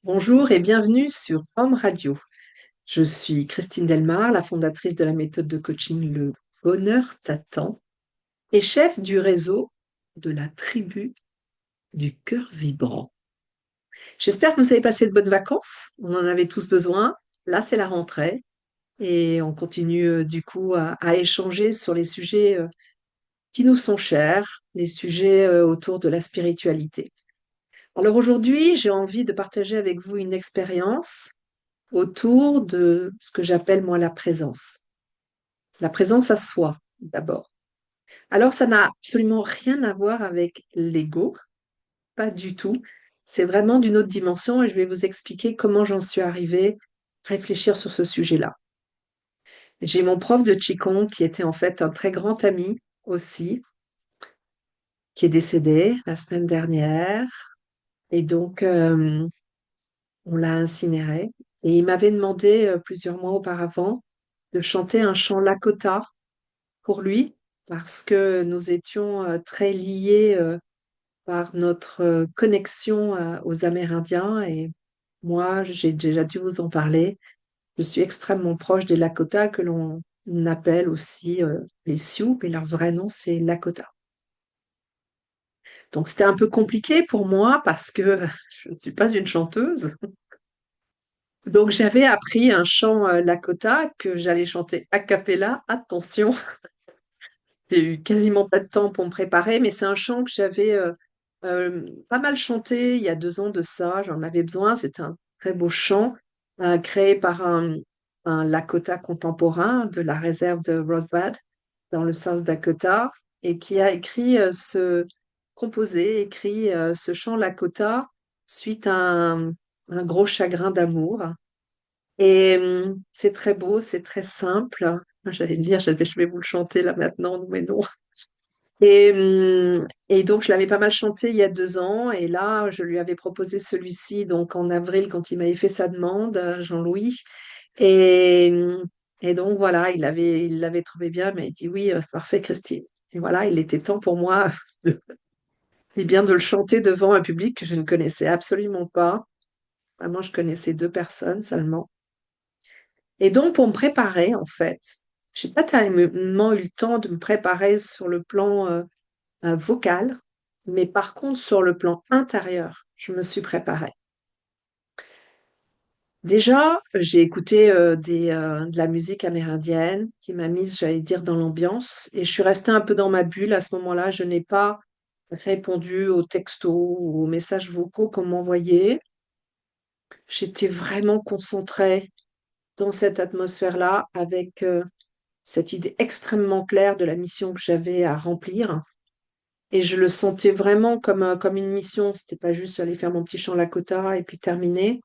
Bonjour et bienvenue sur Home Radio. Je suis Christine Delmar, la fondatrice de la méthode de coaching Le Bonheur t'attend et chef du réseau de la tribu du cœur vibrant. J'espère que vous avez passé de bonnes vacances. On en avait tous besoin. Là, c'est la rentrée et on continue du coup à échanger sur les sujets qui nous sont chers, les sujets autour de la spiritualité. Alors aujourd'hui, j'ai envie de partager avec vous une expérience autour de ce que j'appelle moi la présence. La présence à soi, d'abord. Alors, ça n'a absolument rien à voir avec l'ego, pas du tout. C'est vraiment d'une autre dimension et je vais vous expliquer comment j'en suis arrivée à réfléchir sur ce sujet-là. J'ai mon prof de Qigong qui était en fait un très grand ami aussi, qui est décédé la semaine dernière et donc on l'a incinéré. Et il m'avait demandé plusieurs mois auparavant de chanter un chant Lakota pour lui parce que nous étions très liés par notre connexion aux Amérindiens et moi, j'ai déjà dû vous en parler. Je suis extrêmement proche des Lakota que l'on appelle aussi les Sioux, mais leur vrai nom, c'est Lakota. Donc c'était un peu compliqué pour moi parce que je ne suis pas une chanteuse. Donc j'avais appris un chant Lakota que j'allais chanter a cappella. Attention, j'ai eu quasiment pas de temps pour me préparer, mais c'est un chant que j'avais pas mal chanté il y a 2 ans de ça. J'en avais besoin. C'est un très beau chant créé par un Lakota contemporain de la réserve de Rosebud dans le South Dakota et qui a écrit ce chant Lakota suite à un gros chagrin d'amour. Et c'est très beau, c'est très simple. J'allais dire, je vais vous le chanter là maintenant, mais non. Et donc, je l'avais pas mal chanté il y a 2 ans. Et là, je lui avais proposé celui-ci donc en avril quand il m'avait fait sa demande, Jean-Louis. Et, et donc, voilà, il l'avait trouvé bien, mais il dit oui, c'est parfait, Christine. Et voilà, il était temps pour moi et bien de le chanter devant un public que je ne connaissais absolument pas. Vraiment, je connaissais 2 personnes seulement. Et donc, pour me préparer, en fait, j'ai pas tellement eu le temps de me préparer sur le plan vocal, mais par contre, sur le plan intérieur, je me suis préparée. Déjà, j'ai écouté de la musique amérindienne qui m'a mise, j'allais dire, dans l'ambiance, et je suis restée un peu dans ma bulle à ce moment-là. Je n'ai pas répondu aux textos ou aux messages vocaux qu'on m'envoyait. J'étais vraiment concentrée dans cette atmosphère-là avec cette idée extrêmement claire de la mission que j'avais à remplir. Et je le sentais vraiment comme une mission. C'était pas juste aller faire mon petit chant Lakota et puis terminer.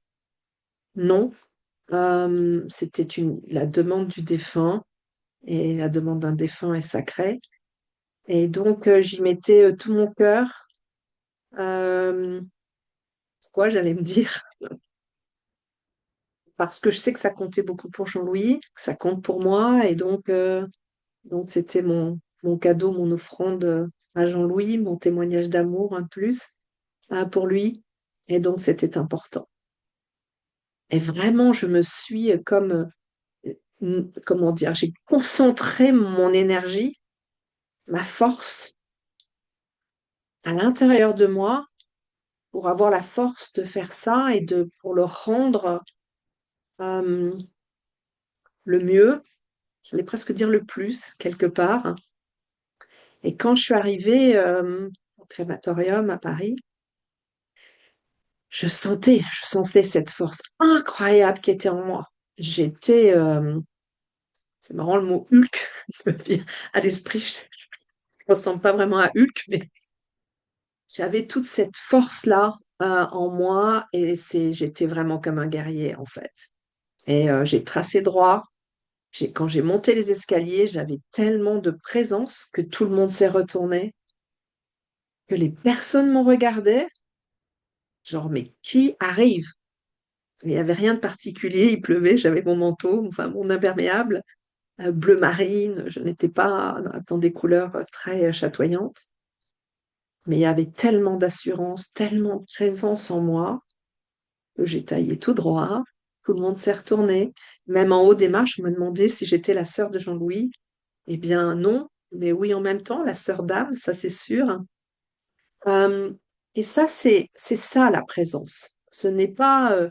Non. C'était la demande du défunt. Et la demande d'un défunt est sacrée. Et donc, j'y mettais tout mon cœur. Euh, Pourquoi j'allais me dire? Parce que je sais que ça comptait beaucoup pour Jean-Louis, que ça compte pour moi. Et donc c'était mon cadeau, mon offrande à Jean-Louis, mon témoignage d'amour, un de plus, pour lui. Et donc, c'était important. Et vraiment, je me suis comment dire, j'ai concentré mon énergie, ma force à l'intérieur de moi pour avoir la force de faire ça et pour le rendre euh, le mieux, j'allais presque dire le plus, quelque part. Et quand je suis arrivée au crématorium à Paris, je sentais cette force incroyable qui était en moi. J'étais, c'est marrant le mot Hulk me vient à l'esprit. Je ressemble pas vraiment à Hulk, mais j'avais toute cette force-là en moi et j'étais vraiment comme un guerrier en fait. Et j'ai tracé droit. Quand j'ai monté les escaliers, j'avais tellement de présence que tout le monde s'est retourné, que les personnes m'ont regardé, genre mais qui arrive? Il n'y avait rien de particulier, il pleuvait, j'avais mon manteau, enfin mon imperméable, bleu marine, je n'étais pas dans des couleurs très chatoyantes. Mais il y avait tellement d'assurance, tellement de présence en moi que j'ai taillé tout droit. Tout le monde s'est retourné. Même en haut des marches, on m'a demandé si j'étais la sœur de Jean-Louis. Eh bien, non, mais oui en même temps, la sœur d'âme, ça c'est sûr. Euh, et ça, c'est ça la présence. Ce n'est pas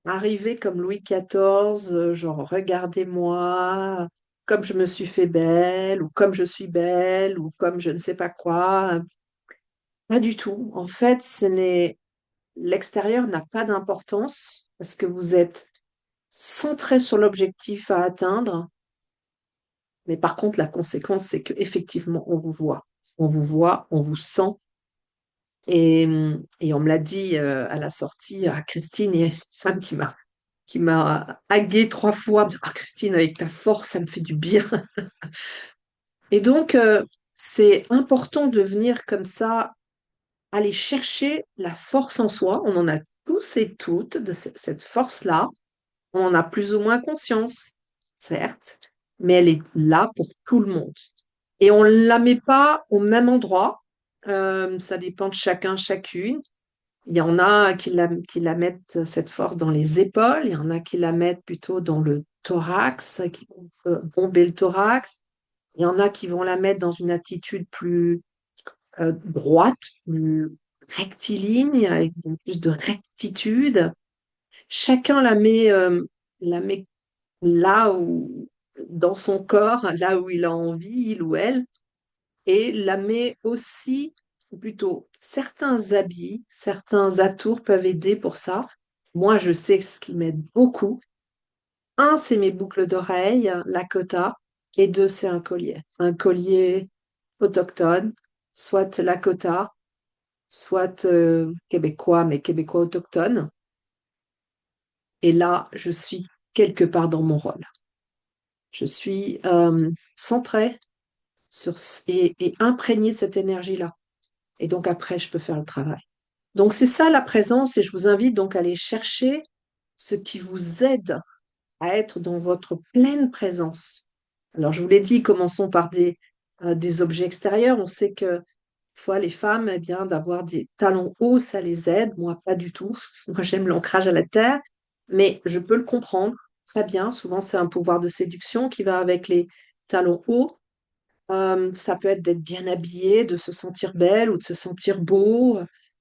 arriver comme Louis XIV, genre regardez-moi, comme je me suis fait belle, ou comme je suis belle, ou comme je ne sais pas quoi. Pas du tout. En fait, l'extérieur n'a pas d'importance parce que vous êtes centré sur l'objectif à atteindre. Mais par contre, la conséquence, c'est qu'effectivement, on vous voit. On vous voit, on vous sent. Et on me l'a dit à la sortie, à Christine, il y a une femme qui m'a haguée 3 fois, en me disant, ah Christine, avec ta force, ça me fait du bien. Et donc, c'est important de venir comme ça, aller chercher la force en soi. On en a tous et toutes de cette force-là. On en a plus ou moins conscience, certes, mais elle est là pour tout le monde. Et on ne la met pas au même endroit. Ça dépend de chacun, chacune. Il y en a qui la mettent, cette force, dans les épaules. Il y en a qui la mettent plutôt dans le thorax, qui vont bomber le thorax. Il y en a qui vont la mettre dans une attitude plus droite, plus rectiligne, avec plus de rectitude. Chacun la met là où, dans son corps, là où il a envie, il ou elle, et la met aussi, ou plutôt, certains habits, certains atours peuvent aider pour ça. Moi, je sais ce qui m'aide beaucoup. Un, c'est mes boucles d'oreilles, Lakota, et deux, c'est un collier. Un collier autochtone, soit Lakota, soit québécois, mais québécois autochtone. Et là, je suis quelque part dans mon rôle. Je suis centrée et imprégnée de cette énergie-là. Et donc après, je peux faire le travail. Donc c'est ça la présence et je vous invite donc à aller chercher ce qui vous aide à être dans votre pleine présence. Alors je vous l'ai dit, commençons par des objets extérieurs. On sait que fois les femmes, eh bien, d'avoir des talons hauts, ça les aide. Moi, pas du tout. Moi, j'aime l'ancrage à la terre, mais je peux le comprendre très bien. Souvent, c'est un pouvoir de séduction qui va avec les talons hauts. Ça peut être d'être bien habillé, de se sentir belle ou de se sentir beau,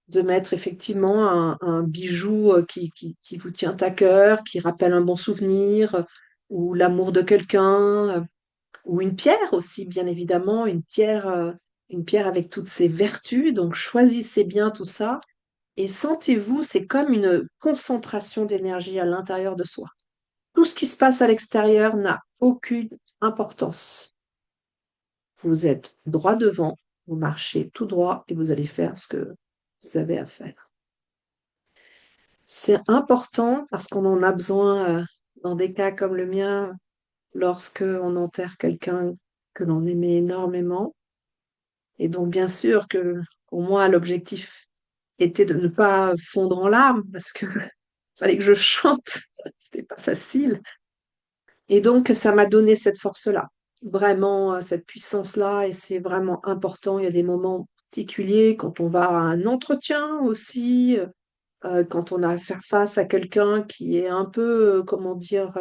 de mettre effectivement un bijou qui vous tient à cœur, qui rappelle un bon souvenir, ou l'amour de quelqu'un, ou une pierre aussi, bien évidemment, une pierre avec toutes ses vertus. Donc choisissez bien tout ça et sentez-vous, c'est comme une concentration d'énergie à l'intérieur de soi. Tout ce qui se passe à l'extérieur n'a aucune importance. Vous êtes droit devant, vous marchez tout droit et vous allez faire ce que vous avez à faire. C'est important parce qu'on en a besoin dans des cas comme le mien, lorsque on enterre quelqu'un que l'on aimait énormément. Et donc, bien sûr que pour moi, l'objectif était de ne pas fondre en larmes parce que fallait que je chante. C'était pas facile. Et donc, ça m'a donné cette force-là, vraiment cette puissance-là, et c'est vraiment important. Il y a des moments particuliers quand on va à un entretien aussi, quand on a à faire face à quelqu'un qui est un peu, comment dire,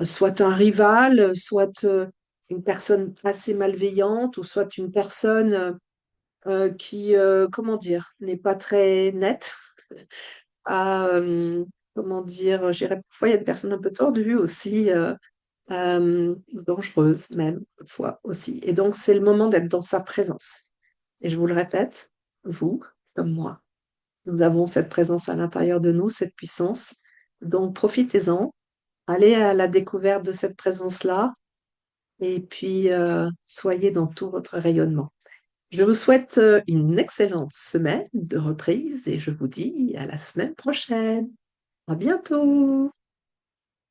soit un rival, soit une personne assez malveillante, ou soit une personne qui, comment dire, n'est pas très nette. À, comment dire, je dirais parfois il y a des personnes un peu tordues aussi. Dangereuse même, parfois aussi. Et donc, c'est le moment d'être dans sa présence. Et je vous le répète, vous, comme moi, nous avons cette présence à l'intérieur de nous, cette puissance. Donc, profitez-en, allez à la découverte de cette présence-là, et puis soyez dans tout votre rayonnement. Je vous souhaite une excellente semaine de reprise et je vous dis à la semaine prochaine. À bientôt!